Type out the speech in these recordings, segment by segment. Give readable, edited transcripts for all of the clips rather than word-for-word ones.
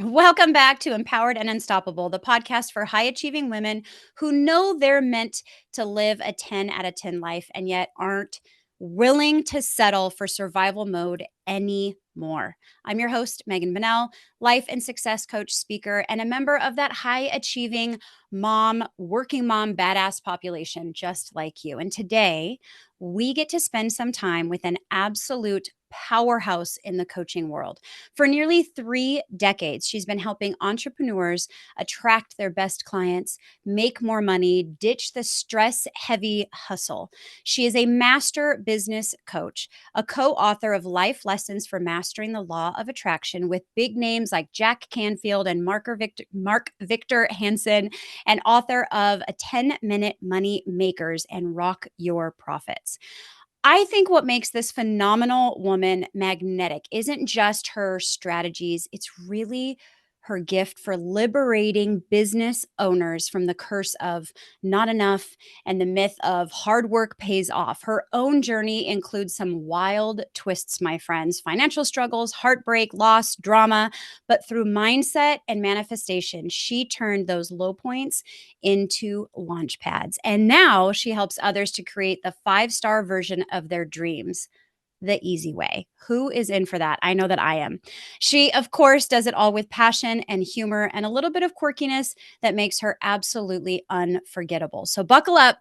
Welcome back to Empowered and Unstoppable, the podcast for high achieving women who know they're meant to live a 10 out of 10 life and yet aren't willing to settle for survival mode anymore. I'm your host, Megan Bunnell, life and success coach, speaker, and a member of that high achieving mom, working mom, badass population just like you. And today, we get to spend some time with an absolute powerhouse in the coaching world. For nearly 3 decades, she's been helping entrepreneurs attract their best clients, make more money, ditch the stress heavy hustle. She is a master business coach, a co author of Life Lessons for Mastering the Law of Attraction with big names like Jack Canfield and Mark Victor Hansen, and author of A 10-Minute Money Makers and Rock Your Profits. I think what makes this phenomenal woman magnetic isn't just her strategies, it's really her gift for liberating business owners from the curse of not enough and the myth of hard work pays off. Her own journey includes some wild twists, my friends, financial struggles, heartbreak, loss, drama, but through mindset and manifestation, she turned those low points into launch pads. And now she helps others to create the 5-star version of their dreams the easy way. Who is in for that? I know that I am. She, of course, does it all with passion and humor and a little bit of quirkiness that makes her absolutely unforgettable. So buckle up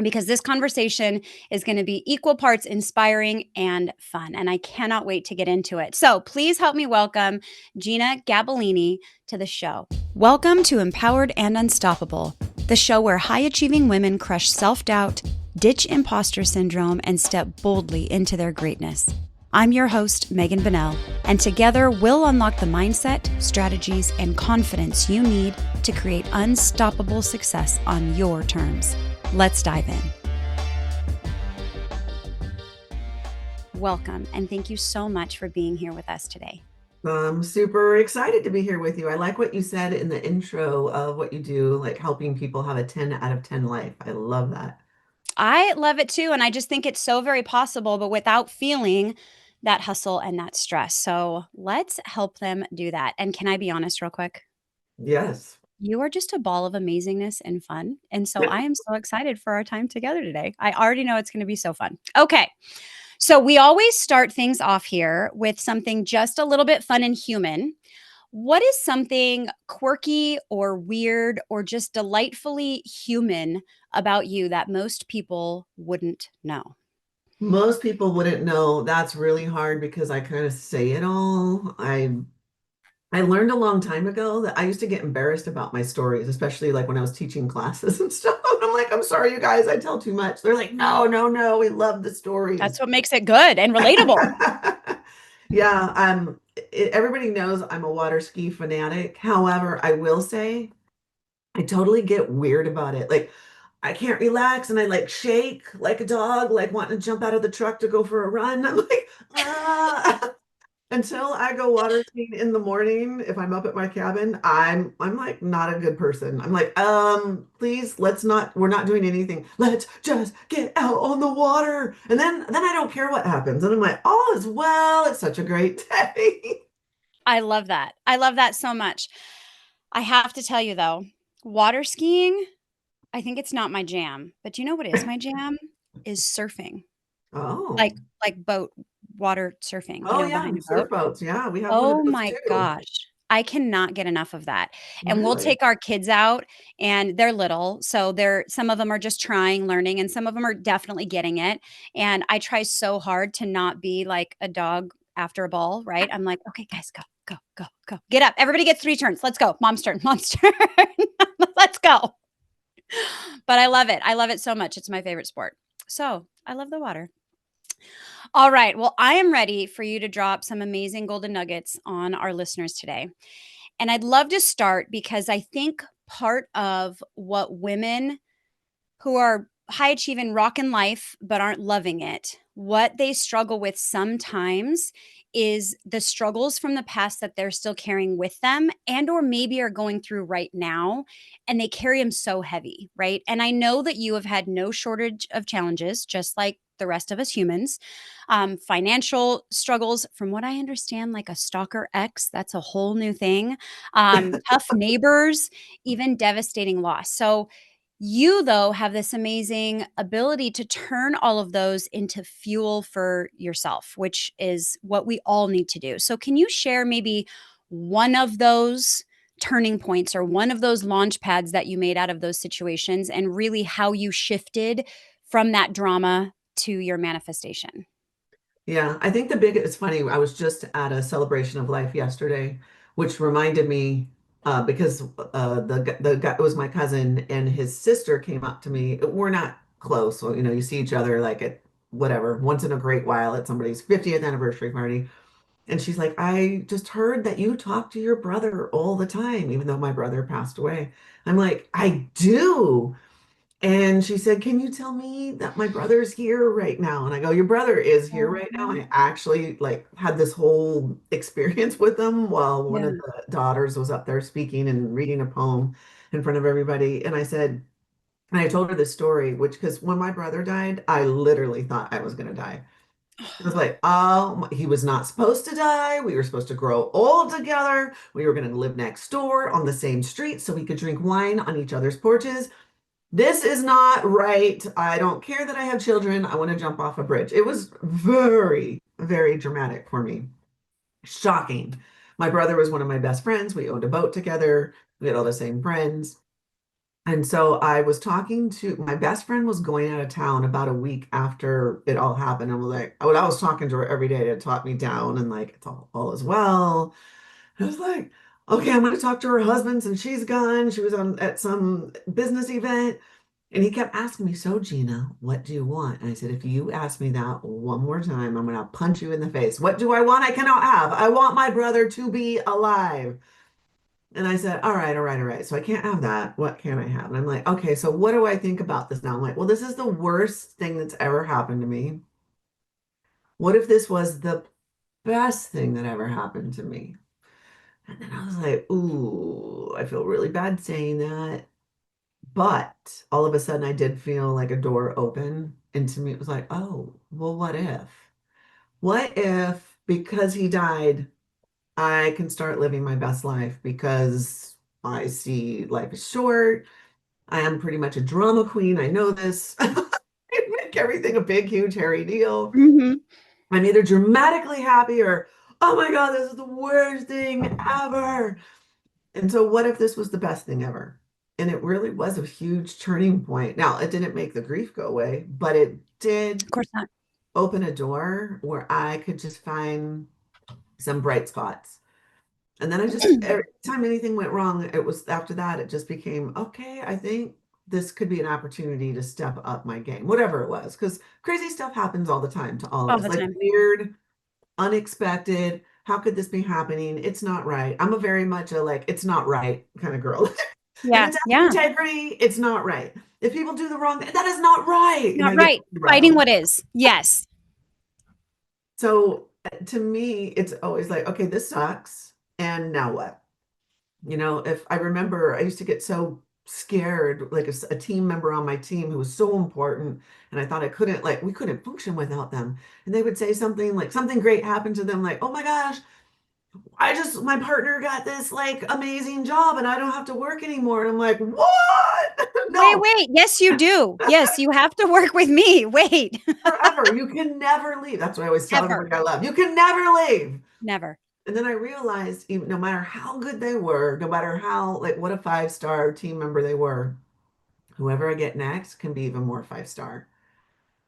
because this conversation is going to be equal parts inspiring and fun. And I cannot wait to get into it. So please help me welcome Jeanna Gabellini to the show. Welcome to Empowered and Unstoppable, the show where high achieving women crush self doubt, ditch imposter syndrome, and step boldly into their greatness. I'm your host, Megan Bunnell, and together we'll unlock the mindset, strategies, and confidence you need to create unstoppable success on your terms. Let's dive in. Welcome, and thank you so much for being here with us today. I'm super excited to be here with you. I like what you said in the intro of what you do, like helping people have a 10 out of 10 life. I love that. I love it too, and I just think it's so very possible, but without feeling that hustle and that stress. So let's help them do that. And can I be honest real quick? Yes. You are just a ball of amazingness and fun. And so I am so excited for our time together today. I already know it's going to be so fun. Okay. So we always start things off here with something just a little bit fun and human. What is something quirky or weird or just delightfully human about you that most people wouldn't know? Most people wouldn't know. That's really hard because I kind of say it all. I learned a long time ago that I used to get embarrassed about my stories, especially like when I was teaching classes and stuff. I'm like, I'm sorry, you guys, I tell too much. They're like, no, no, no, we love the stories. That's what makes it good and relatable. Yeah, everybody knows I'm a water ski fanatic. However, I will say I totally get weird about it. Like I can't relax and I like shake like a dog, like wanting to jump out of the truck to go for a run. I'm like, ah. Until I go water skiing in the morning, if I'm up at my cabin, I'm like not a good person. I'm like, please, we're not doing anything. Let's just get out on the water. And then I don't care what happens. And I'm like, all is well. It's such a great day. I love that. I love that so much. I have to tell you though, water skiing, I think it's not my jam. But you know what is my jam? Is surfing. Oh. Like boat water surfing, Oh yeah, behind a boat. surf boats. Yeah, we have one of Oh those my too. gosh. I cannot get enough of that. And we'll Really? take our kids out and they're little. So some of them are just trying, learning, and some of them are definitely getting it. And I try so hard to not be like a dog after a ball, right? I'm like, okay, guys, go, go, go, go. Get up. Everybody gets 3 turns. Let's go. Mom's turn. Mom's turn. Let's go. But I love it. I love it so much. It's my favorite sport. So I love the water. All right. Well, I am ready for you to drop some amazing golden nuggets on our listeners today. And I'd love to start because I think part of what women who are high achieving, rockin' life, but aren't loving it, what they struggle with sometimes is the struggles from the past that they're still carrying with them and or maybe are going through right now, and they carry them so heavy, right? And I know that you have had no shortage of challenges, just like the rest of us humans. Financial struggles, from what I understand, like a stalker ex, that's a whole new thing. Tough neighbors, even devastating loss. So, you, though, have this amazing ability to turn all of those into fuel for yourself, which is what we all need to do. So, can you share maybe one of those turning points or one of those launch pads that you made out of those situations and really how you shifted from that drama to your manifestation? Yeah, I think it's funny. I was just at a celebration of life yesterday, which reminded me because the guy, it was my cousin and his sister came up to me. We're not close, so you see each other like at whatever once in a great while at somebody's 50th anniversary party. And she's like, I just heard that you talk to your brother all the time, even though my brother passed away. I'm like, I do. And she said, can you tell me that my brother's here right now? And I go, your brother is here right now. Mhm. I actually like had this whole experience with them while one of Yeah. the daughters was up there speaking and reading a poem in front of everybody. And I said, and I told her this story, which because when my brother died, I literally thought I was going to die. It was like, oh, he was not supposed to die. We were supposed to grow old together. We were going to live next door on the same street so we could drink wine on each other's porches. This is not right. I don't care that I have children. I want to jump off a bridge. It was very, very dramatic for me. Shocking. My brother was one of my best friends. We owned a boat together. We had all the same friends. And so I was talking to my best friend was going out of town about a week after it all happened. And was like, I was talking to her every day to talk me down and like it's all as well. I was like, okay, I'm going to talk to her husband since she's gone. She was on at some business event. And he kept asking me, so Gina, what do you want? And I said, if you ask me that one more time, I'm going to punch you in the face. What do I want? I cannot have. I want my brother to be alive. And I said, all right, all right, all right. So I can't have that. What can I have? And I'm like, okay, so what do I think about this now? I'm like, well, this is the worst thing that's ever happened to me. What if this was the best thing that ever happened to me? And then I was like, ooh, I feel really bad saying that. But all of a sudden, I did feel like a door open. And to me, it was like, oh, well, what if? What if because he died, I can start living my best life because I see life is short. I am pretty much a drama queen. I know this. I make everything a big, huge, hairy deal. Mhm. I'm either dramatically happy or, oh my God, this is the worst thing ever. And so, what if this was the best thing ever? And it really was a huge turning point. Now, it didn't make the grief go away, but it did Of course not. open a door where I could just find some bright spots. And then every time anything went wrong, it was after that, it just became, okay, I think this could be an opportunity to step up my game, whatever it was. Because crazy stuff happens all the time to all of All us, the like time. weird, unexpected. How could this be happening? It's not right. I'm a very much a like, it's not right kind of girl. If Yeah. it's out of Yeah. integrity, it's not right. If people do the wrong, that is not right. And Not I get right. Fighting riled. what is. Yes. So to me, it's always like, okay, this sucks. And now what? If I remember, I used to get so scared, like a team member on my team who was so important, and I thought we couldn't function without them. And they would say something like something great happened to them, like, oh my gosh, my partner got this like amazing job and I don't have to work anymore. And I'm like, what? Wait, No, wait. Yes, you do. Yes, you have to work with me. Wait. forever. You can never leave. That's what I always tell Ever. everybody I love. You can never leave. Never. And then I realized, even no matter how good they were, no matter how, like, what a 5-star team member they were, whoever I get next can be even more 5-star.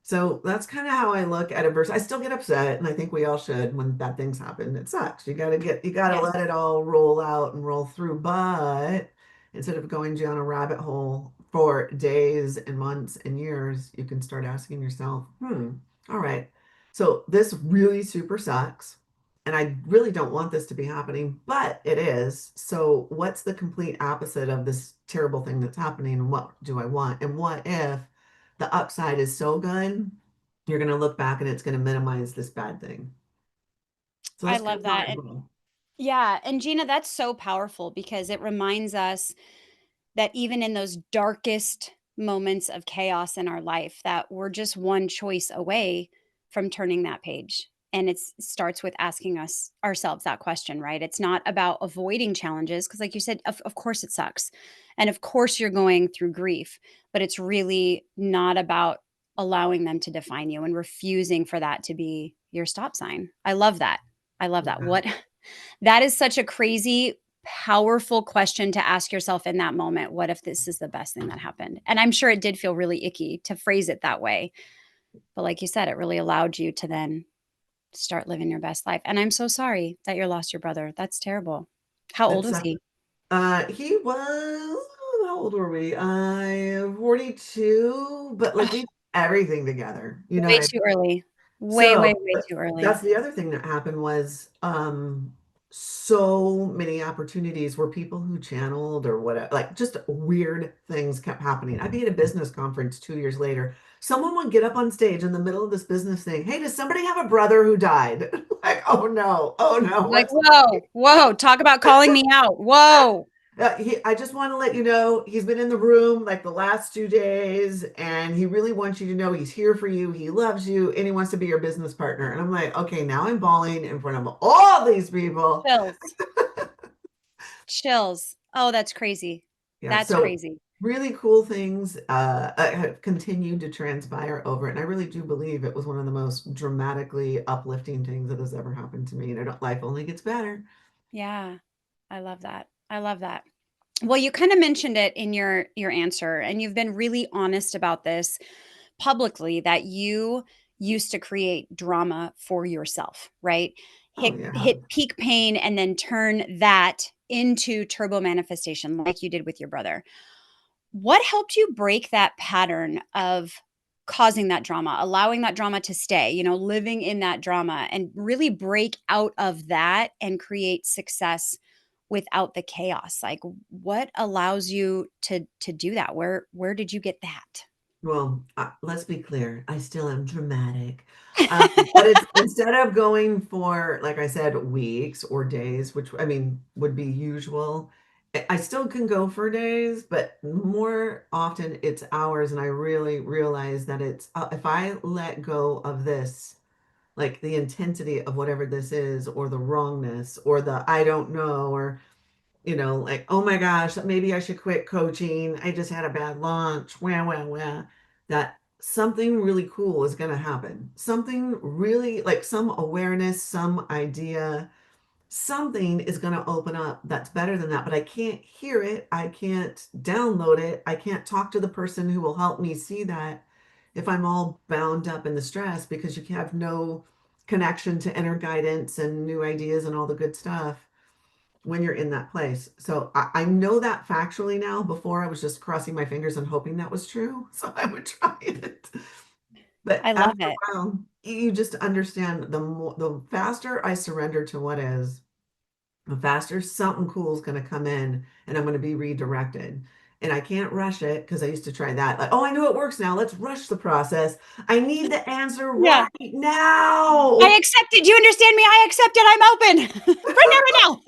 So that's kind of how I look at adversity. I still get upset, and I think we all should when bad things happen. It sucks. You gotta Yes. let it all roll out and roll through. But instead of going down a rabbit hole for days and months and years, you can start asking yourself, all right. So this really super sucks. And I really don't want this to be happening, but it is. So what's the complete opposite of this terrible thing that's happening? And what do I want? And what if the upside is so good, you're going to look back and it's going to minimize this bad thing. So I that's kind love of how that. I And roll. yeah, and Gina, that's so powerful because it reminds us that even in those darkest moments of chaos in our life that we're just one choice away from turning that page. And it starts with asking us ourselves that question, right? It's not about avoiding challenges because, like you said, of course it sucks. And of course you're going through grief, but it's really not about allowing them to define you and refusing for that to be your stop sign. I love that. I love that. Yeah, What that is such a crazy, powerful question to ask yourself in that moment. What if this is the best thing that happened? And I'm sure it did feel really icky to phrase it that way. But like you said, it really allowed you to then start living your best life. And I'm so sorry that you lost your brother. That's terrible. How old it's was he? he was, how old were we? I 42, but like Oh, we did everything together. You know what way I too early. Way, way, So way too early. that's the other thing that happened was so many opportunities where people who channeled or whatever, like just weird things kept happening. I'd be at a business conference 2 years later. Someone would get up on stage in the middle of this business thing. Hey, does somebody have a brother who died? Like, oh no, Like, what's whoa, whoa, talk about calling me out. Whoa. I just want to let you know he's been in the room like the last 2 days, and he really wants you to know he's here for you. He loves you, and he wants to be your business partner. And I'm like, okay, now I'm bawling in front of all these people. Chills. Chills. Oh, that's crazy. Yeah, That's so crazy. really cool things have continued to transpire over it, and I really do believe it was one of the most dramatically uplifting things that has ever happened to me. And life only gets better. Yeah. I love that. I love that. Well, you kind of mentioned it in your answer, and you've been really honest about this publicly that you used to create drama for yourself, right? Oh yeah. Hit peak pain and then turn that into turbo manifestation like you did with your brother. What helped you break that pattern of causing that drama, allowing that drama to stay, living in that drama and really break out of that and create success without the chaos? Like what allows you to do that? Where did you get that? Well, let's be clear. I still am dramatic. But it's instead of going for, like I said, weeks or days, which I mean would be usual, I still can go for days, but more often it's hours. And I really realize that it's if I let go of this, like the intensity of whatever this is, or the wrongness, or the I don't know, or like, oh my gosh, maybe I should quit coaching. I just had a bad launch. Wah, wah, wah. That something really cool is going to happen. Something really like some awareness, some idea, something is going to open up that's better than that. But I can't hear it. I can't download it. I can't talk to the person who will help me see that if I'm all bound up in the stress because you have no connection to inner guidance and new ideas and all the good stuff when you're in that place. So I know that factually now. Before I was just crossing my fingers and hoping that was true. So I would try it. But I love after a it. while, you just understand the faster I surrender to what is, the faster something cool is going to come in and I'm going to be redirected. And I can't rush it because I used to try that. Like, oh, I know it works now. Let's rush the process. I need the answer Yeah. right now. I accept it. Do you understand me? I accept it. I'm open. Right now, right now.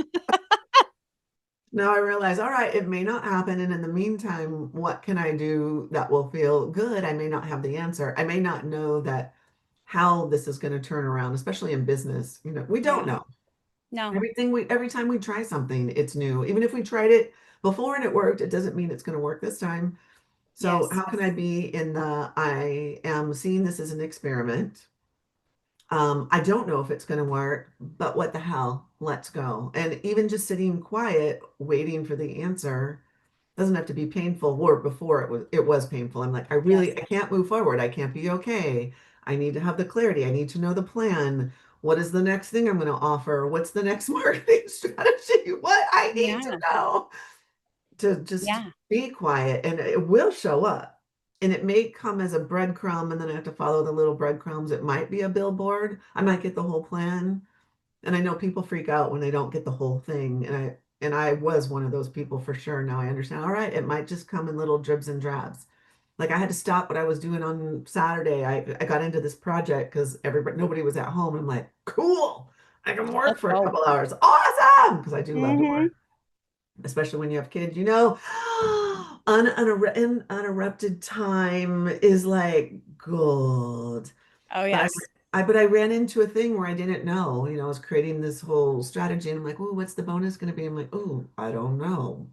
Now I realize, all right, it may not happen. And in the meantime, what can I do that will feel good? I may not have the answer. I may not know that how this is going to turn around, especially in business. We don't Yeah. know. No. Every time we try something, it's new. Even if we tried it before and it worked, it doesn't mean it's going to work this time. So Yes. how can I be in the I am seeing this as an experiment. I don't know if it's going to work, but what the hell? Let's go. And even just sitting quiet, waiting for the answer doesn't have to be painful. Or before it was painful. I'm like, Yes. I can't move forward. I can't be okay. I need to have the clarity. I need to know the plan. What is the next thing I'm going to offer? What's the next marketing strategy? What I need to Yeah. know to just Yeah. be quiet and it will show up. And it may come as a breadcrumb and then I have to follow the little breadcrumbs. It might be a billboard. I might get the whole plan. And I know people freak out when they don't get the whole thing. And I was one of those people for sure. Now I understand. All right, it might just come in little dribs and drabs. Like I had to stop what I was doing on Saturday. I got into this project because nobody was at home. I'm like, cool. I can work Let's for a go. couple hours. Awesome. Because I do love to Mm-hmm. work, especially when you have kids. Uninterrupted time is like gold. Oh, But yes. I ran into a thing where I didn't know. I was creating this whole strategy, and I'm like, oh, what's the bonus going to be? I'm like, oh, I don't know.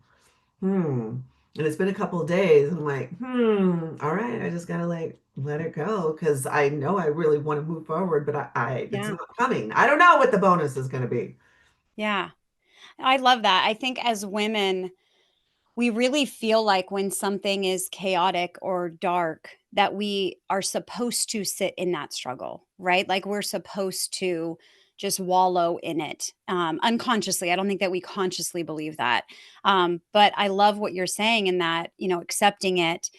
And it's been a couple of days. I'm like, all right, I just gotta like let it go because I know I really want to move forward, but I it's Yeah. not coming. I don't know what the bonus is going to be. Yeah. I love that. I think as women, we really feel like when something is chaotic or dark, that we are supposed to sit in that struggle, right? Like we're supposed to just wallow in it unconsciously. I don't think that we consciously believe that. But I love what you're saying in that, accepting it,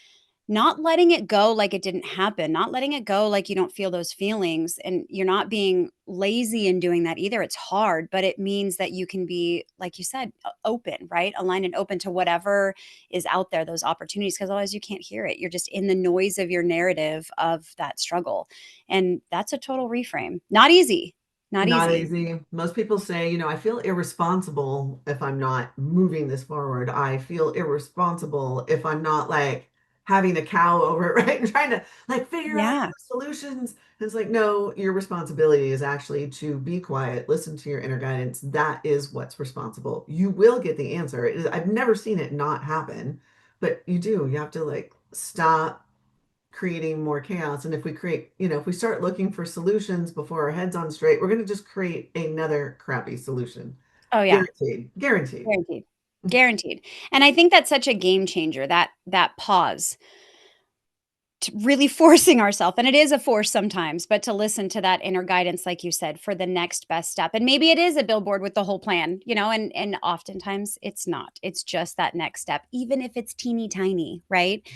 not letting it go like it didn't happen, not letting it go like you don't feel those feelings. And you're not being lazy in doing that either. It's hard, but it means that you can be, like you said, open, right? Aligned and open to whatever is out there, those opportunities, because otherwise you can't hear it. You're just in the noise of your narrative of that struggle. And that's a total reframe. Not easy. Not Not easy. easy. Most people say, I feel irresponsible if I'm not moving this forward. I feel irresponsible if I'm not like having a cow over it, right? And trying to like figure out Yeah. solutions. And it's like, no, your responsibility is actually to be quiet, listen to your inner guidance. That is what's responsible. You will get the answer. I've never seen it not happen, but you do. You have to like stop creating more chaos. And if we create, if we start looking for solutions before our head's on straight, we're going to just create another crappy solution. Oh, yeah. Guaranteed. Guaranteed. Guaranteed. Guaranteed. And I think that's such a game changer, that pause, to really forcing ourselves, and it is a force sometimes, but to listen to that inner guidance, like you said, for the next best step. And maybe it is a billboard with the whole plan, and oftentimes it's not. It's just that next step, even if it's teeny tiny, right?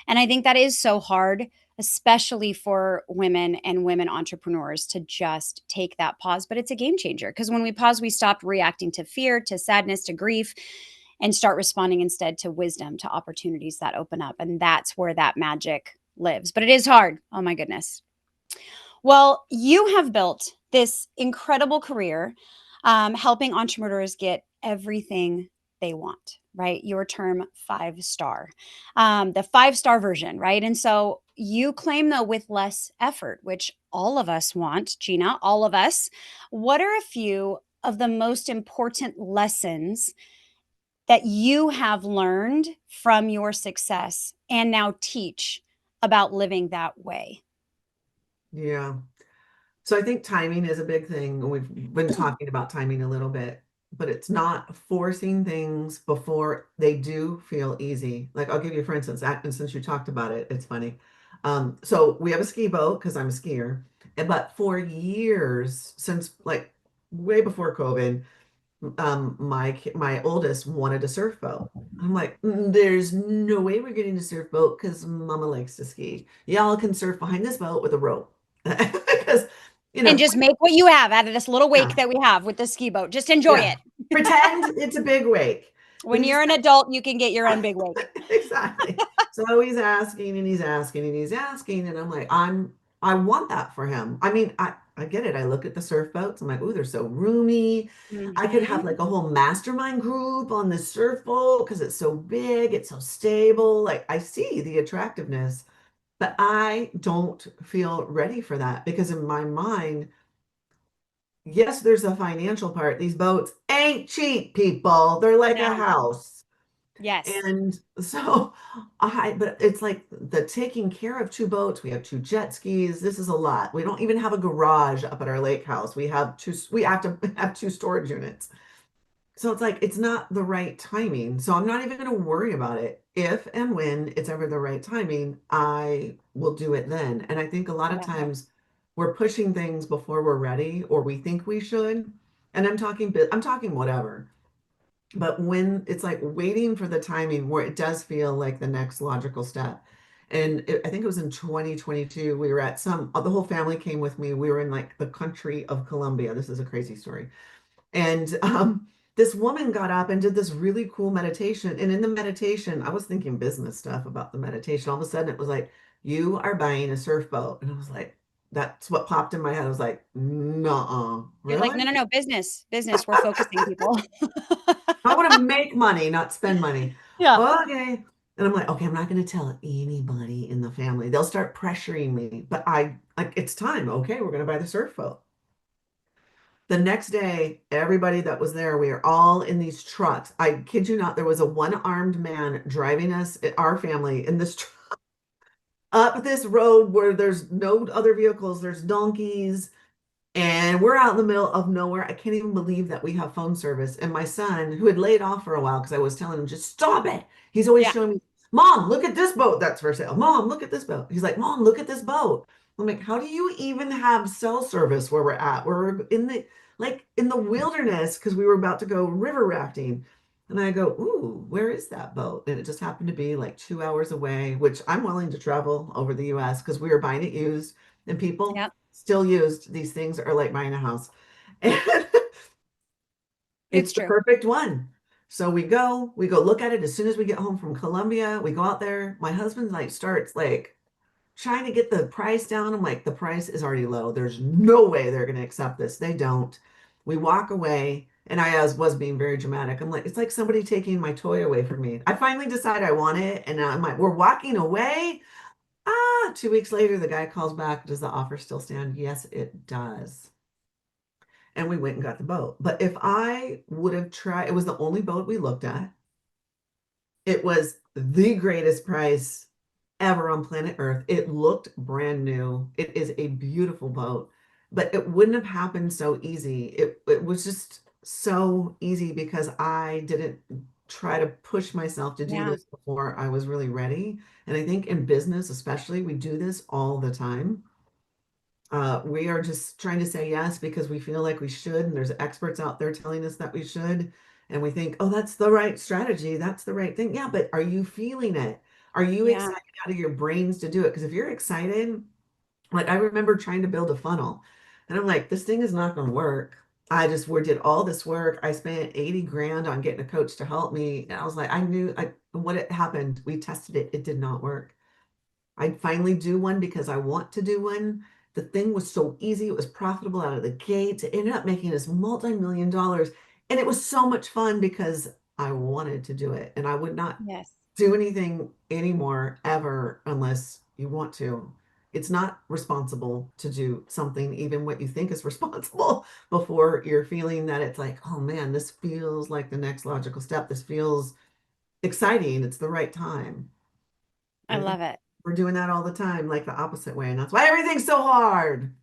And I think that is so hard, especially for women and women entrepreneurs, to just take that pause. But it's a game changer because when we pause, we stop reacting to fear, to sadness, to grief, and start responding instead to wisdom, to opportunities that open up. And that's where that magic lives. But it is hard. Oh my goodness. Well, you have built this incredible career, helping entrepreneurs get everything they want, right? Your term 5 star, the 5 star version, right? And so you claim, though, with less effort, which all of us want, Jeanna, all of us. What are a few of the most important lessons that you have learned from your success and now teach about living that way? Yeah. So I think timing is a big thing. We've been talking about timing a little bit, but it's not forcing things before they do feel easy. Like I'll give you, for instance, and since you talked about it, it's funny. So we have a ski boat because I'm a skier, but for years, since like way before COVID, my oldest wanted a surf boat. I'm like, there's no way we're getting a surf boat because mama likes to ski. Y'all can surf behind this boat with a rope. Because, you And know, just make what you have out of this little wake yeah, that we have with the ski boat. Just enjoy yeah. it. Pretend it's a big wake. But When he's you're an adult, you can get your own big wake. exactly. So he's asking and he's asking and he's asking, and I'm like, I want that for him. I mean, I get it. I look at the surf boats. I'm like, oh, they're so roomy. I could have Mhm. like a whole mastermind group on the surf boat because it's so big, it's so stable. Like I see the attractiveness, but I don't feel ready for that because in my mind, yes, there's a financial part. These boats ain't cheap, people. They're like a No. house. Yes. And so but it's like the taking care of two boats. We have two jet skis. This is a lot. We don't even have a garage up at our lake house. We have to have two storage units. So it's like, it's not the right timing. So I'm not even going to worry about it. If and when it's ever the right timing, I will do it then. And I think a lot of Yeah. times we're pushing things before we're ready or we think we should. And I'm talking whatever. But when it's like waiting for the timing where it does feel like the next logical step. And I think it was in 2022, we were at the whole family came with me. We were in like the country of Colombia. This is a crazy story. And this woman got up and did this really cool meditation. And in the meditation, I was thinking business stuff about the meditation. All of a sudden, it was like, you are buying a surf boat. And I was like, that's what popped in my head. I was like, nah, You're like, really? no, business, business. We're focusing people. I want to make money, not spend money. Yeah. Okay. And I'm like, okay, I'm not going to tell anybody in the family. They'll start pressuring me, but I like it's time. Okay, we're going to buy the surf boat. The next day, everybody that was there, we are all in these trucks. I kid you not, there was a one-armed man driving us, our family, in this truck up this road where there's no other vehicles, there's donkeys, and we're out in the middle of nowhere. I can't even believe that we have phone service. And my son, who had laid off for a while because I was telling him, just stop it. He's always Yeah. showing me, Mom, look at this boat that's for sale. Mom, look at this boat. He's like, Mom, look at this boat. I'm like, how do you even have cell service where we're at? We're in the in the wilderness because we were about to go river rafting. And I go, ooh, where is that boat? And it just happened to be like 2 hours away, which I'm willing to travel over the US because we were buying it used and people Yep. still used. These things are like buying a house. And It's it's the true. perfect one. So we go look at it as soon as we get home from Columbia. We go out there. My husband like starts like trying to get the price down. I'm like, the price is already low. There's no way they're going to accept this. They don't. We walk away, and I was being very dramatic. I'm like, it's like somebody taking my toy away from me. I finally decide I want it, and I'm like, we're walking away. 2 weeks later, the guy calls back. Does the offer still stand? Yes, it does. And we went and got the boat. But if I would have tried, it was the only boat we looked at. It was the greatest price ever on planet Earth. It looked brand new. It is a beautiful boat, but it wouldn't have happened so easy. It was just so easy because I didn't try to push myself to do Yeah. this before I was really ready. And I think in business, especially, we do this all the time. We are just trying to say yes because we feel like we should, and there's experts out there telling us that we should. And we think, oh, that's the right strategy. That's the right thing. Yeah, but are you feeling it? Are you Yeah. excited out of your brains to do it? Because if you're excited, like I remember trying to build a funnel, and I'm like, this thing is not going to work. I just did all this work. I spent 80 grand on getting a coach to help me. And I was like, I knew what had happened. We tested it. It did not work. I finally do one because I want to do one. The thing was so easy. It was profitable out of the gate. It ended up making us multi-million dollars. And it was so much fun because I wanted to do it. And I would not Yes. do anything anymore ever unless you want to. It's not responsible to do something, even what you think is responsible, before you're feeling that it's like, oh man, this feels like the next logical step. This feels exciting. It's the right time. I And I think love it. we're doing that all the time, like the opposite way. And that's why everything's so hard.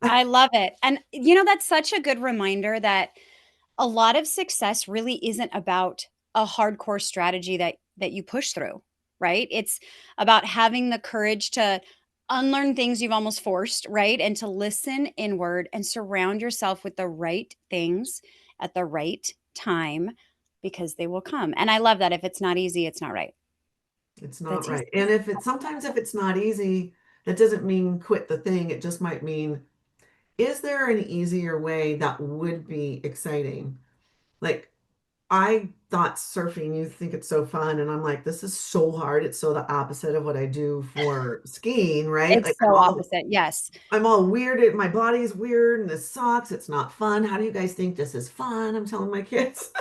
I love it. And that's such a good reminder that a lot of success really isn't about a hardcore strategy that you push through, right? It's about having the courage to unlearn things you've almost forced, right? And to listen inward and surround yourself with the right things at the right time because they will come. And I love that if it's not easy, it's not right. It's The not T right. And if it's sometimes if it's not easy, that doesn't mean quit the thing. It just might mean, is there an easier way that would be exciting? Like I thought surfing, you think it's so fun. And I'm like, this is so hard. It's so the opposite of what I do for skiing, right? It's so opposite. Yes. I'm all weirded. My body's weird and this sucks. It's not fun. How do you guys think this is fun? I'm telling my kids.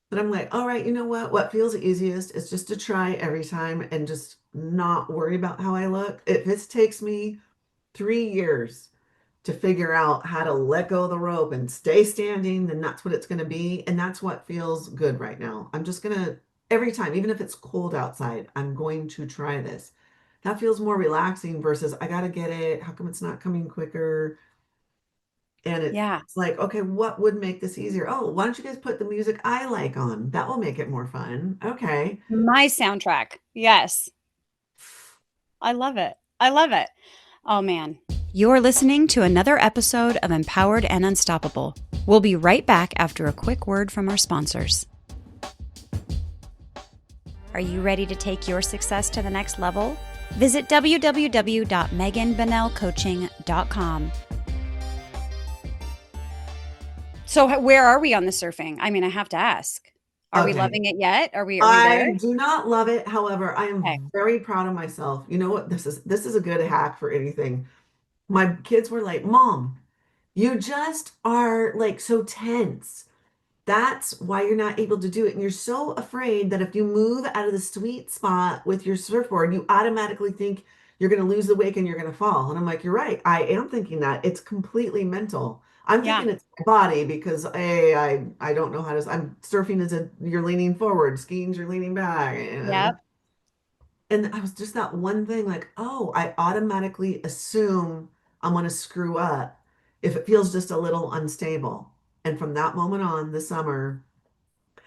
But I'm like, all right, you know what? What feels easiest is just to try every time and just not worry about how I look. If this takes me 3 years to figure out how to let go of the rope and stay standing, then that's what it's going to be. And that's what feels good right now. I'm just going to, every time, even if it's cold outside, I'm going to try this. That feels more relaxing versus I got to get it. How come it's not coming quicker? And Yeah. it's like, okay, what would make this easier? Oh, why don't you guys put the music I like on? That will make it more fun. Okay. My soundtrack. Yes. I love it. I love it. Oh, man. You're listening to another episode of Empowered and Unstoppable. We'll be right back after a quick word from our sponsors. Are you ready to take your success to the next level? Visit www.meganbunnellcoaching.com. So, where are we on the surfing? I mean, I have to ask. Are we Okay. loving it yet? Are we there? I do not love it. However, I Okay. am very proud of myself. You know what? This is a good hack for anything. My kids were like, Mom, you just are like so tense. That's why you're not able to do it. And you're so afraid that if you move out of the sweet spot with your surfboard, you automatically think you're going to lose the wake and you're going to fall. And I'm like, you're right. I am thinking that. It's completely mental. I'm Yeah. thinking it's my body because I don't know how to. I'm surfing as a you're leaning forward, skiing you're leaning back. Yep. And I was just that one thing like, oh, I automatically assume I'm going to screw up if it feels just a little unstable. And from that moment on this summer,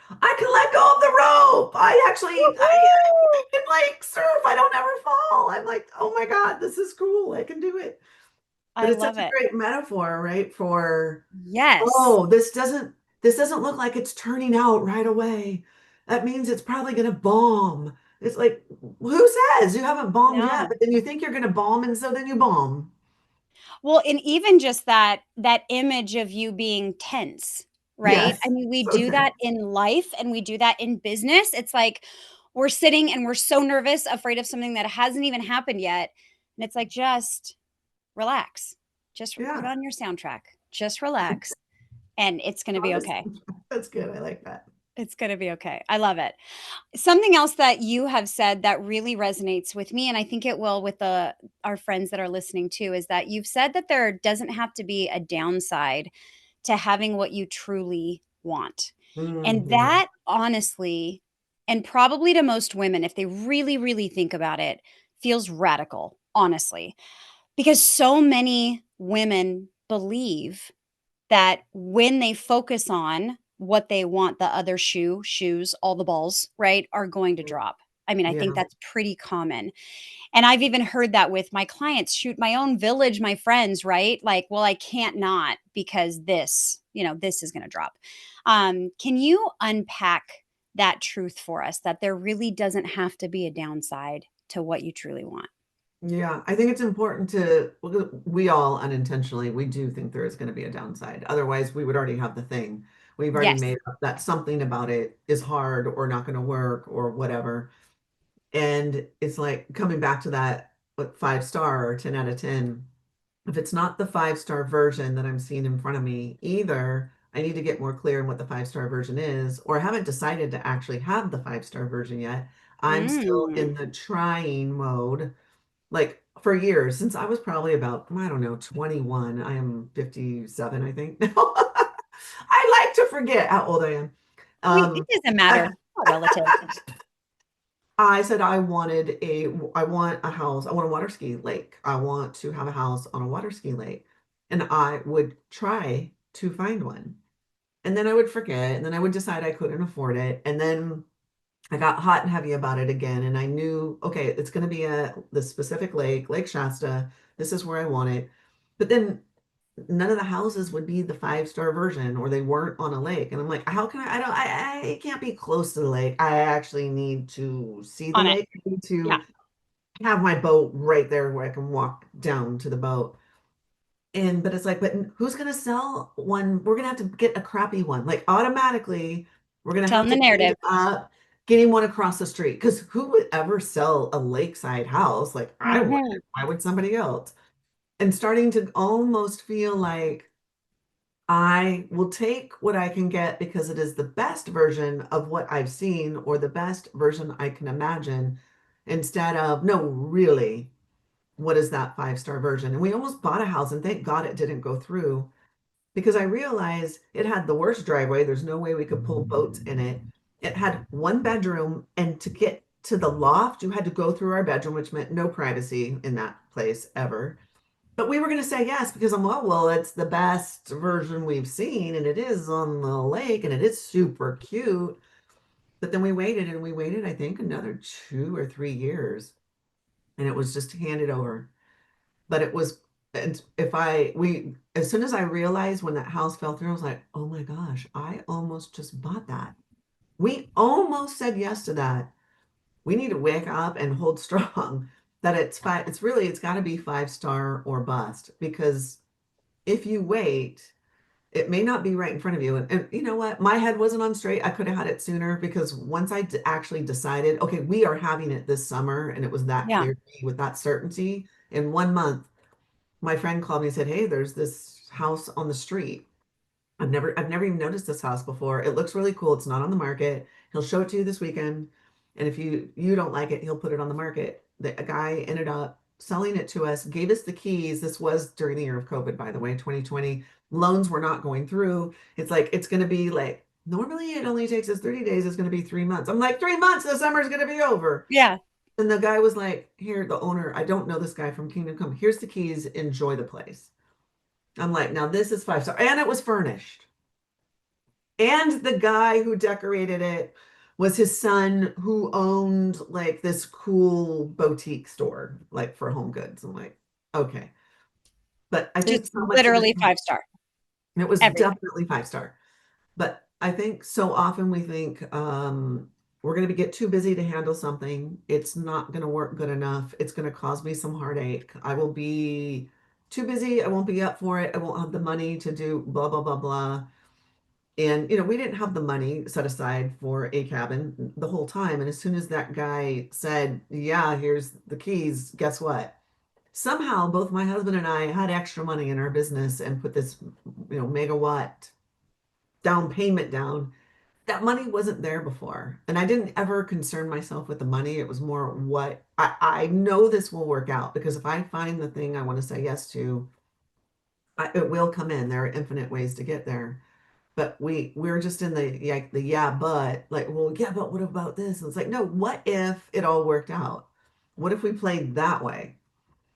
I can let go of the rope. I Woohoo! can like surf. I don't ever fall. I'm like, oh my God, this is cool. I can do it. I But it's love such a it. great metaphor, right? For, Yes. oh, this doesn't look like it's turning out right away. That means it's probably gonna bomb. It's like, who says you haven't bombed yet? No. But then you think you're gonna bomb, and so then you bomb. Well, and even just that image of you being tense, right? I Yes. mean, we So do that tense. in life and we do that in business. It's like we're sitting and we're so nervous, afraid of something that hasn't even happened yet. And it's like, just relax. Just put Yeah. on your soundtrack. Just relax and it's going to be Honest. okay. That's good. I like that. It's going to be okay. I love it. Something else that you have said that really resonates with me, and I think it will with the our friends that are listening too, is that you've said that there doesn't have to be a downside to having what you truly want. And Yeah. that honestly, and probably to most women, if they really, really think about it, feels radical, honestly, because so many women believe that when they focus on what they want, the other shoes, all the balls, right, are going to drop. I mean, I think Yeah. that's pretty common. And I've even heard that with my clients, shoot, my own village, my friends, right? Like, well, I can't not because this is going to drop. Can you unpack that truth for us that there really doesn't have to be a downside to what you truly want? Yeah, I think it's important to, we all unintentionally, we do think there is going to be a downside. Otherwise, we would already have the thing. We've already Yes. made up that something about it is hard or not going to work or whatever. And it's like coming back to that, what, 5 star or 10 out of 10. If it's not the 5 star version that I'm seeing in front of me, either I need to get more clear on what the 5 star version is, or I haven't decided to actually have the 5 star version yet. I'm still Mm. in the trying mode like for years since I was probably about, I don't know, 21. I am 57, I think now. I like to forget how old I am. It doesn't matter. I, It's all relative. I said I want a house. I want a water ski lake. I want to have a house on a water ski lake. And I would try to find one. And then I would forget. And then I would decide I couldn't afford it. And then I got hot and heavy about it again, and I knew, okay, it's going to be a the specific lake, Lake Shasta. This is where I want it. But then none of the houses would be the 5 star version, or they weren't on a lake. And I'm like, how can I? I don't. I can't be close to the lake. I actually need to see the On it. lake. I need Yeah. to have my boat right there where I can walk down to the boat. And but it's like, but who's gonna sell one? We're gonna have to get a crappy one. Like automatically, we're gonna have Telling the to end narrative. up getting one across the street. Because who would ever sell a lakeside house? Like I wouldn't. Mhm. Why would somebody else? And starting to almost feel like I will take what I can get because it is the best version of what I've seen or the best version I can imagine, instead of no, really, what is that 5 star version? And we almost bought a house, and thank God it didn't go through because I realized it had the worst driveway. There's no way we could pull boats in it. It had one bedroom, and to get to the loft, you had to go through our bedroom, which meant no privacy in that place ever. But we were going to say yes because I'm, well, it's the best version we've seen, and it is on the lake, and it is super cute. But then we waited and we waited, I think, another 2 or 3 years, and it was just handed over. But it was, and if I we as soon as I realized when that house fell through, I was like, oh my gosh, I almost just bought that. We almost said yes to that. We need to wake up and hold strong that it's got to be 5 star or bust, because if you wait, it may not be right in front of you. And you know what? My head wasn't on straight. I could have had it sooner because once actually decided, okay, we are having it this summer, and it was that Yeah. clear to me with that certainty. In one month, my friend called me and said, hey, there's this house on the street. I've never even noticed this house before. It looks really cool. It's not on the market. He'll show it to you this weekend, and if you don't like it, he'll put it on the market. A guy ended up selling it to us, gave us the keys. This was during the year of COVID, by the way, 2020. Loans were not going through. It's like it's going to be like normally it only takes us 30 days. It's going to be 3 months. I'm like 3 months. The summer's going to be over. Yeah. And the guy was like, "Here, the owner. I don't know this guy from Kingdom Come. Here's the keys. Enjoy the place." I'm like, now this is 5 star, and it was furnished. And the guy who decorated it was his son who owned like this cool boutique store, like for home goods. I'm like, okay. But I think Just so much of the literally time, 5 star. it was Everything. definitely 5 star. But I think so often we think we're going to get too busy to handle something. It's not going to work good enough. It's going to cause me some heartache. I will be too busy. I won't be up for it. I won't have the money to do blah, blah, blah, blah. And, we didn't have the money set aside for a cabin the whole time. And as soon as that guy said, yeah, here's the keys, guess what? Somehow both my husband and I had extra money in our business and put this, megawatt down payment down. That money wasn't there before. And I didn't ever concern myself with the money. It was more what I know this will work out because if I find the thing I want to say yes to, it will come in. There are infinite ways to get there. But we're just in the yeah, but like, well, yeah, but what about this? And it's like, no, what if it all worked out? What if we played that way?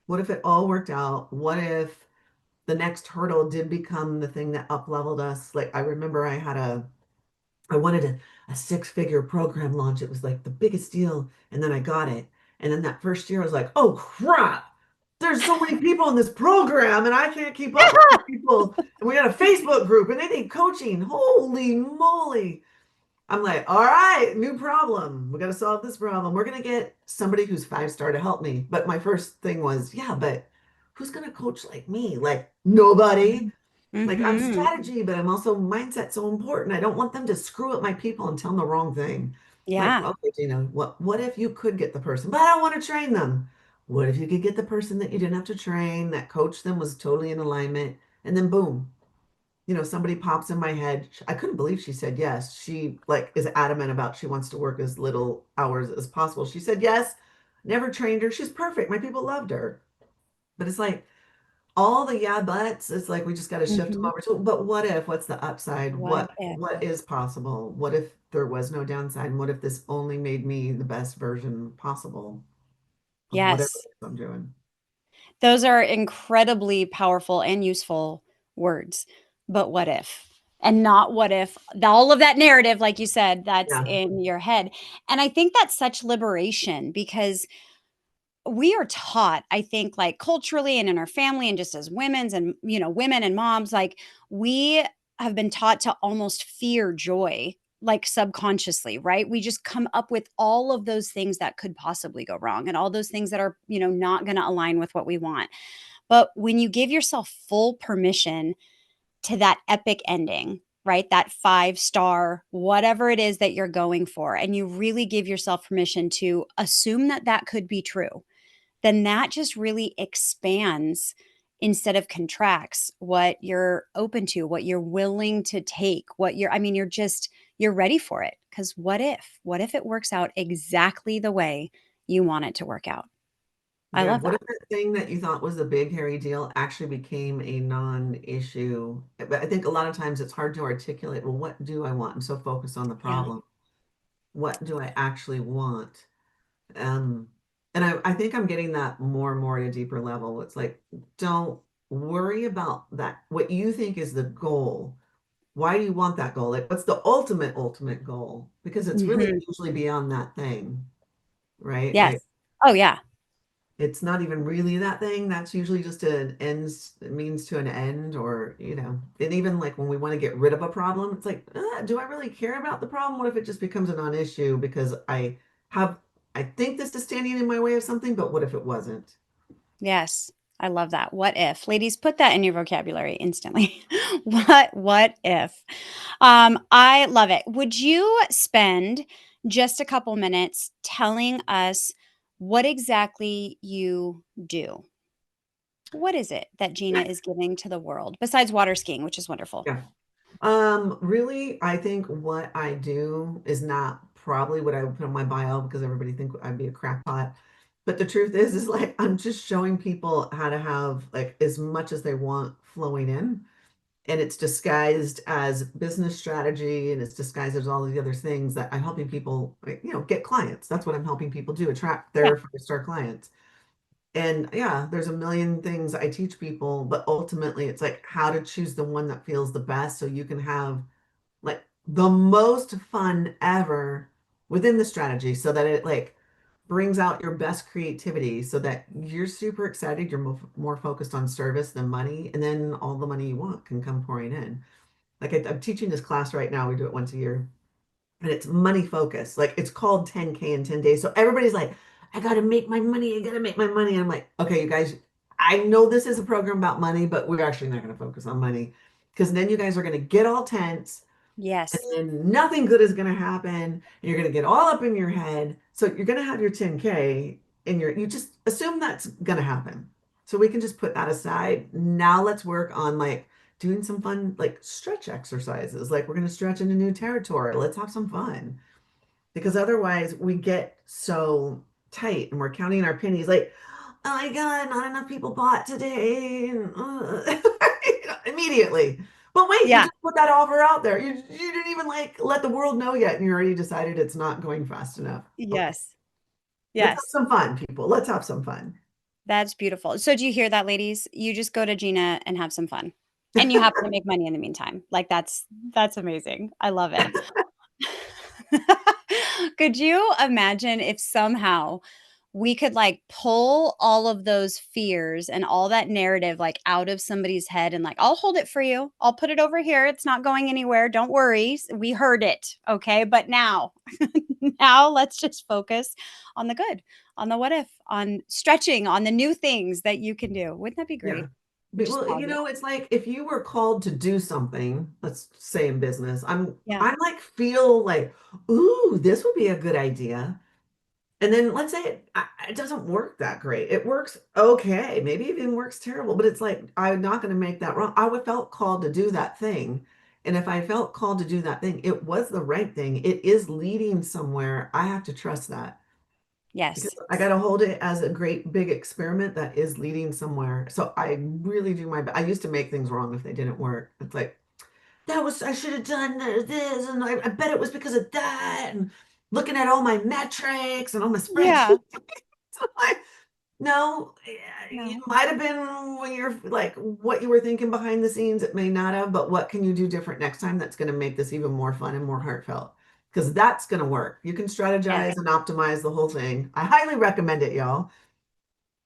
What if it all worked out? What if the next hurdle did become the thing that up leveled us? Like I remember I wanted a six-figure program launch. It was like the biggest deal. And then I got it. And then that first year I was like, oh crap, there's so many people in this program and I can't keep up with these people. And we got a Facebook group and they need coaching. Holy moly. I'm like, all right, new problem. We got to solve this problem. We're going to get somebody who's 5 star to help me. But my first thing was, yeah, but who's going to coach like me? Like nobody. Like I'm Mm-hmm. strategy, but I'm also mindset so important. I don't want them to screw up my people and tell them the wrong thing. Like, Yeah. okay, Gina, what if you could get the person, but I don't want to train them? What if you could get the person that you didn't have to train, that coached them was totally in alignment, and then boom, somebody pops in my head. I couldn't believe she said yes. She like is adamant about she wants to work as little hours as possible. She said yes, never trained her. She's perfect. My people loved her. But it's like all the yeah buts, it's like we just got to shift them Mm-hmm. over to, but what if, what's the upside? What if? What is possible? What if there was no downside? And what if this only made me the best version possible of whatever it Yes. is I'm doing? Those are incredibly powerful and useful words. But what if? And not what if all of that narrative, like you said, that's Yeah. in your head. And I think that's such liberation because we are taught, I think, like culturally and in our family and just as women's and, women and moms, like we have been taught to almost fear joy, like subconsciously, right? We just come up with all of those things that could possibly go wrong and all those things that are, not going to align with what we want. But when you give yourself full permission to that epic ending, right? That 5 star, whatever it is that you're going for, and you really give yourself permission to assume that that could be true, then that just really expands instead of contracts what you're open to, what you're willing to take, you're ready for it. Because what if? What if it works out exactly the way you want it to work out? I Yeah. love What that. if that thing that you thought was a big, hairy deal actually became a non-issue? But I think a lot of times it's hard to articulate, well, what do I want? I'm so focused on the Yeah. problem. What do I actually want? Um, and I think I'm getting that more and more at a deeper level. It's like, don't worry about that. What you think is the goal. Why do you want that goal? Like, what's the ultimate goal? Because it's really Mhm. usually beyond that thing, right? Yes. Like, Oh, yeah. it's not even really that thing. That's usually just an ends, it means to an end, or, and even like when we want to get rid of a problem, it's like, do I really care about the problem? What if it just becomes a non-issue because have, I think this is standing in my way of something, but what if it wasn't? Yes. I love that. What if? Ladies, put that in your vocabulary instantly. What if? I love it. Would you spend just a couple minutes telling us what exactly you do? What is it that Gina Yeah, is giving to the world besides water skiing, which is wonderful? yeah. Really, I think what I do is not probably what I would put on my bio because everybody think I'd be a crackpot. But the truth is like I'm just showing people how to have like as much as they want flowing in. And it's disguised as business strategy and it's disguised as all the other things that I'm helping people, like, get clients. That's what I'm helping people do, attract Yeah. their five-star clients. And yeah, there's a million things I teach people, but ultimately it's like how to choose the one that feels the best so you can have like the most fun ever within the strategy so that it like brings out your best creativity so that you're super excited, you're more focused on service than money, and then all the money you want can come pouring in. Like I'm teaching this class right now, we do it once a year, and it's money focused. Like it's called 10K in 10 days. So everybody's like, I gotta make my money, I gotta make my money. And I'm like, okay, you guys, I know this is a program about money, but we're actually not gonna focus on money because then you guys are gonna get all tense and Yes. then nothing good is going to happen and you're going to get all up in your head. So you're going to have your 10K and you just assume that's going to happen. So we can just put that aside. Now let's work on like doing some fun like stretch exercises. Like we're going to stretch into new territory. Let's have some fun because otherwise we get so tight and we're counting our pennies like, oh my God, not enough people bought today. Immediately. But wait, you Yeah. just put that offer out there. You didn't even like let the world know yet, and you already decided it's not going fast enough. Okay, Yes. let's have Yes. some fun, people. Let's have some fun. That's beautiful. So do you hear that, ladies? You just go to Gina and have some fun. And you happen to make money in the meantime. Like that's amazing. I love it. Could you imagine if somehow we could like pull all of those fears and all that narrative like out of somebody's head and like, I'll hold it for you. I'll put it over here. It's not going anywhere. Don't worry. We heard it. Okay. But now, now let's just focus on the good, on the what if, on stretching, on the new things that you can do. Wouldn't that be Yeah. great? Just Well, positive. it's like if you were called to do something, let's say in business, Yeah. I'm like feel like, ooh, this would be a good idea. And then let's say it doesn't work that great. It works okay. Maybe it even works terrible, but it's like, I'm not going to make that wrong. I would felt called to do that thing. And if I felt called to do that thing, it was the right thing. It is leading somewhere. I have to trust that because Yes. I got to hold it as a great big experiment that is leading somewhere. So I really do my best. I used to make things wrong if they didn't work. It's like, I should have done this. And I bet it was because of that. And looking at all my metrics and all my spreadsheets. Yeah. Like, no, it No. might have been when you're like what you were thinking behind the scenes. It may not have, but what can you do different next time that's going to make this even more fun and more heartfelt? Because that's going to work. You can strategize Yes. and optimize the whole thing. I highly recommend it, y'all.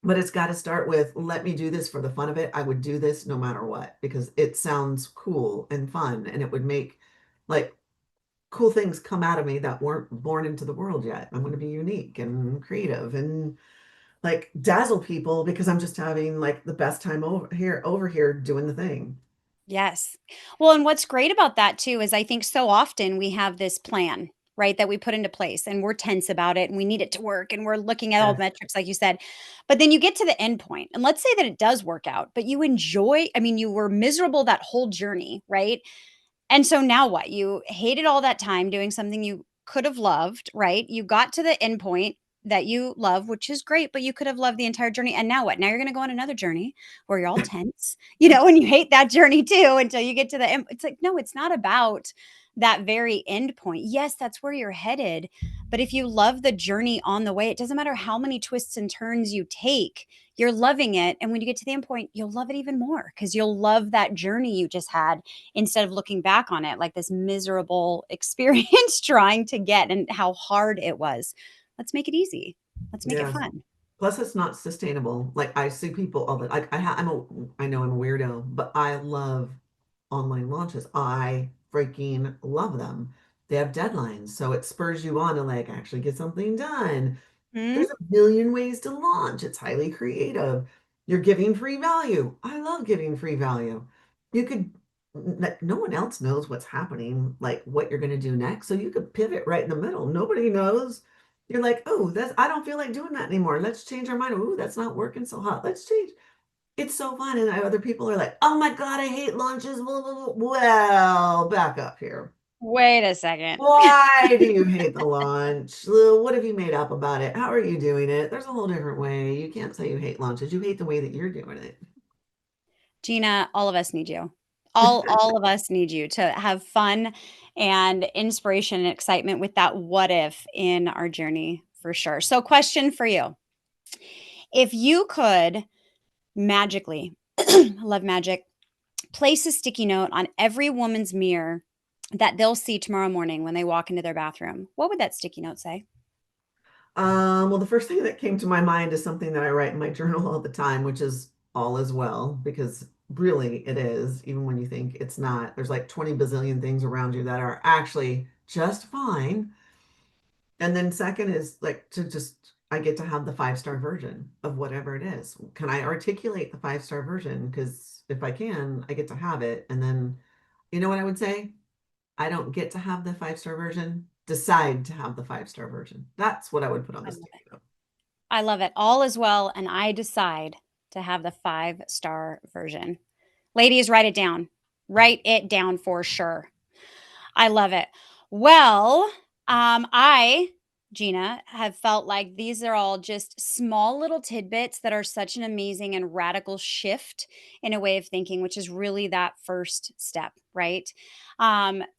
But it's got to start with let me do this for the fun of it. I would do this no matter what because it sounds cool and fun and it would make like cool things come out of me that weren't born into the world yet. I'm going to be unique and creative and like dazzle people because I'm just having like the best time over here doing the thing. Yes. Well, and what's great about that too is I think so often we have this plan, right, that we put into place and we're tense about it and we need it to work and we're looking at all the Yes. metrics, like you said. But then you get to the end point, and let's say that it does work out, but you enjoy, I mean, you were miserable that whole journey, right? And so now what? You hated all that time doing something you could have loved, right? You got to the end point that you love, which is great, but you could have loved the entire journey. And now what? Now you're going to go on another journey where you're all tense, and you hate that journey too until you get to the end. It's like, no, it's not about that very end point. Yes, that's where you're headed. But if you love the journey on the way, it doesn't matter how many twists and turns you take, you're loving it. And when you get to the end point, you'll love it even more because you'll love that journey you just had instead of looking back on it like this miserable experience trying to get and how hard it was. Let's make it easy. Let's make it Yes. fun. Plus, it's not sustainable. Like I see people all the like I know I'm a weirdo, but I love online launches. I freaking love them. They have deadlines, so it spurs you on to like actually get something done. Mhm. There's a million ways to launch. It's highly creative. You're giving free value. I love giving free value. You could, no one else knows what's happening, like what you're going to do next. So you could pivot right in the middle. Nobody knows. You're like, oh, I don't feel like doing that anymore. Let's change our mind. Oh, that's not working so hot. Let's change. it's so fun. And other people are like, oh my God, I hate lunches. Blah, blah, blah. Well, back up here. Wait a second. Why do you hate the lunch? What have you made up about it? How are you doing it? There's a whole different way. You can't say you hate lunches. You hate the way that you're doing it. Jeanna, all of us need you. All of us need you to have fun and inspiration and excitement with that what if in our journey for sure. So question for you. If you could magically, I love magic, place a sticky note on every woman's mirror that they'll see tomorrow morning when they walk into their bathroom, what would that sticky note say? Well, the first thing that came to my mind is something that I write in my journal all the time, which is all is well, because really it is, even when you think it's not. There's like 20 bazillion things around you that are actually just fine. And then second is like to just, I get to have the 5-star version of whatever it is. Can I articulate the 5-star version? Because if I can, I get to have it. And then, you know what I would say? I don't get to have the 5-star version. Decide to have the 5-star version. That's what I would put on I the love it. sticky note. I love it. All is well, and I decide to have the 5-star version. Ladies, write it down. Write it down for sure. I love it. Well, I, Jeanna, have felt like these are all just small little tidbits that are such an amazing and radical shift in a way of thinking, which is really that first step, right?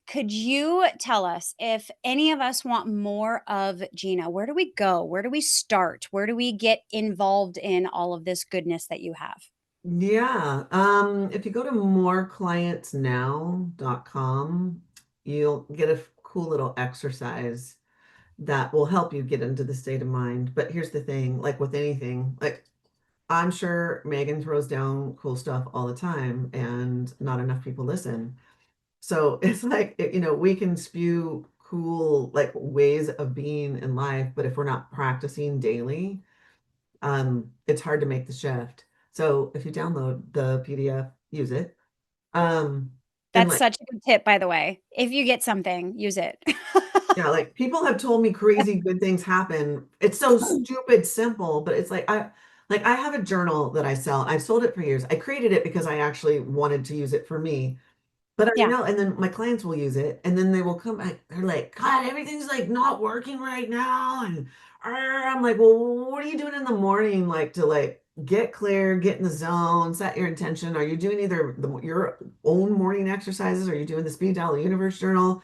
Could you tell us if any of us want more of Jeanna? Where do we go? Where do we start? Where do we get involved in all of this goodness that you have? Yeah. If you go to moreclientsnow.com, you'll get a cool little exercise that will help you get into the state of mind. But here's the thing, like with anything, like I'm sure Megan throws down cool stuff all the time and not enough people listen. So it's like, we can spew cool like ways of being in life, but if we're not practicing daily, it's hard to make the shift. So if you download the PDF, use it. Um, and That's like, such a good tip, by the way. If you get something, use it. yeah, like people have told me crazy good things happen. It's so stupid simple, but it's like I have a journal that I sell. I've sold it for years. I created it because I actually wanted to use it for me. But I Yeah. know, and then my clients will use it, and then they will come back. They're like, God, everything's like not working right now. And I'm like, well, what are you doing in the morning? Like to like get clear, get in the zone, set your intention. Are you doing either your own morning exercises? Are you doing the speed dial, the universe journal?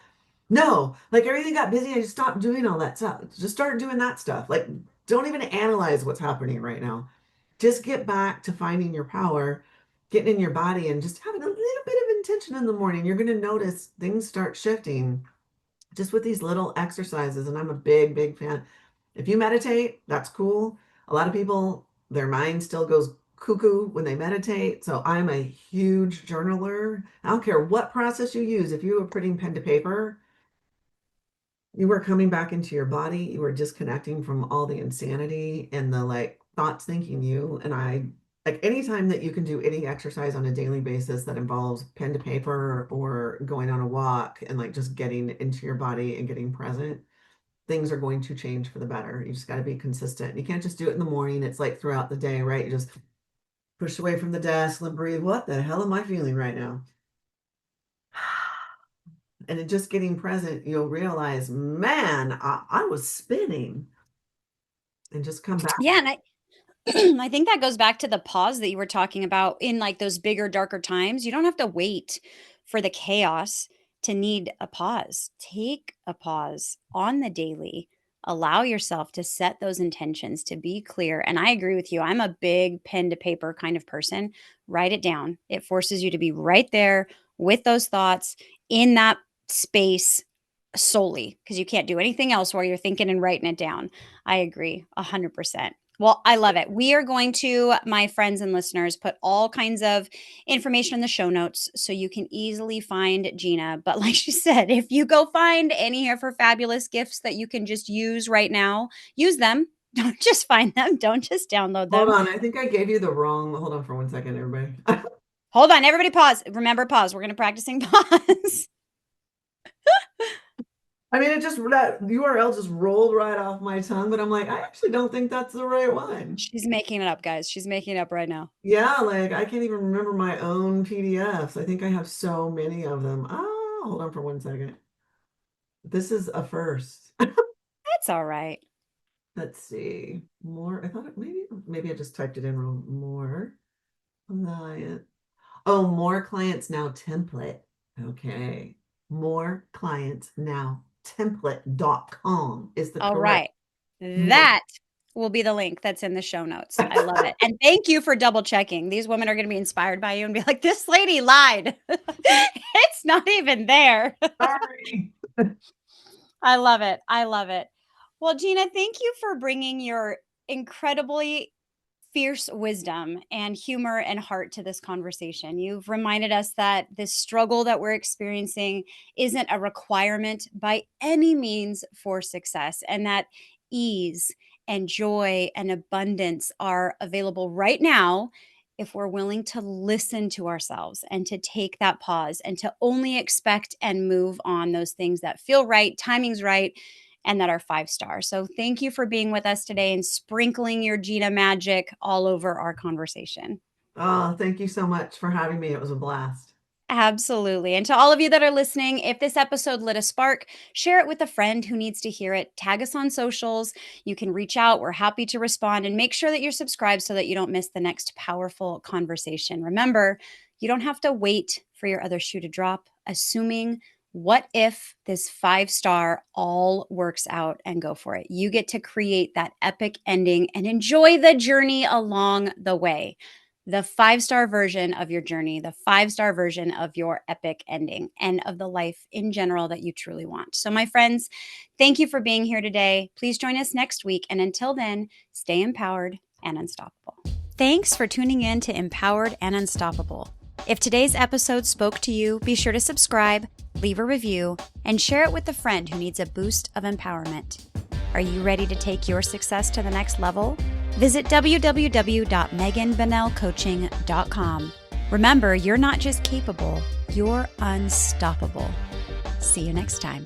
No, like everything got busy. I just stopped doing all that stuff. Just started doing that stuff. Like, don't even analyze what's happening right now. Just get back to finding your power, getting in your body, and just having a little bit of intention in the morning. You're going to notice things start shifting just with these little exercises. And I'm a big, big fan. If you meditate, that's cool. A lot of people, their mind still goes cuckoo when they meditate. So I'm a huge journaler. I don't care what process you use. If you were putting pen to paper, you were coming back into your body. You were disconnecting from all the insanity and the like thoughts thinking you. And I like anytime that you can do any exercise on a daily basis that involves pen to paper or going on a walk and like just getting into your body and getting present, things are going to change for the better. You just got to be consistent. You can't just do it in the morning. It's like throughout the day, right? You just push away from the desk and breathe. What the hell am I feeling right now? And just getting present, you'll realize, man, I was spinning and just come back. Yeah, and I think that goes back to the pause that you were talking about in like those bigger, darker times. You don't have to wait for the chaos to need a pause. Take a pause on the daily. Allow yourself to set those intentions to be clear. And I agree with you. I'm a big pen to paper kind of person. Write it down. It forces you to be right there with those thoughts in that space solely because you can't do anything else while you're thinking and writing it down. I agree 100%. Well, I love it. We are going to, my friends and listeners, put all kinds of information in the show notes so you can easily find Jeanna. But like she said, if you go find any of her fabulous gifts that you can just use right now, use them. Don't just find them. Don't just download Hold them. on, I think I gave you the wrong. Hold on for 1 second, everybody. Hold on, everybody pause. Remember, pause. We're going to practicing pause. I mean, that URL just rolled right off my tongue, but I'm like, I actually don't think that's the right one. She's making it up, guys. She's making it up right now. Yeah, like I can't even remember my own PDFs. I think I have so many of them. Oh, hold on for 1 second. This is a first. That's all right. Let's see. More. I thought maybe I just typed it in wrong. More client. Oh, more clients now template. Okay. More clients now template.com is the All correct. right. More. That will be the link that's in the show notes. I love it. And thank you for double checking. These women are going to be inspired by you and be like, this lady lied. It's not even there. Sorry. I love it. I love it. Well, Jeanna, thank you for bringing your incredibly fierce wisdom and humor and heart to this conversation. You've reminded us that this struggle that we're experiencing isn't a requirement by any means for success, and that ease and joy and abundance are available right now if we're willing to listen to ourselves and to take that pause and to only expect and move on those things that feel right, timing's right, and that are 5 stars. So thank you for being with us today and sprinkling your Jeanna magic all over our conversation. Oh, thank you so much for having me. It was a blast. Absolutely. And to all of you that are listening, if this episode lit a spark, share it with a friend who needs to hear it. Tag us on socials. You can reach out. We're happy to respond, and make sure that you're subscribed so that you don't miss the next powerful conversation. Remember, you don't have to wait for your other shoe to drop, assuming what if this 5 star all works out, and go for it. You get to create that epic ending and enjoy the journey along the way. The 5 star version of your journey, the 5 star version of your epic ending, and of the life in general that you truly want. So, my friends, thank you for being here today. Please join us next week. And until then, stay empowered and unstoppable. Thanks for tuning in to Empowered and Unstoppable. If today's episode spoke to you, be sure to subscribe, leave a review, and share it with a friend who needs a boost of empowerment. Are you ready to take your success to the next level? Visit www.meganbunnellcoaching.com. Remember, you're not just capable, you're unstoppable. See you next time.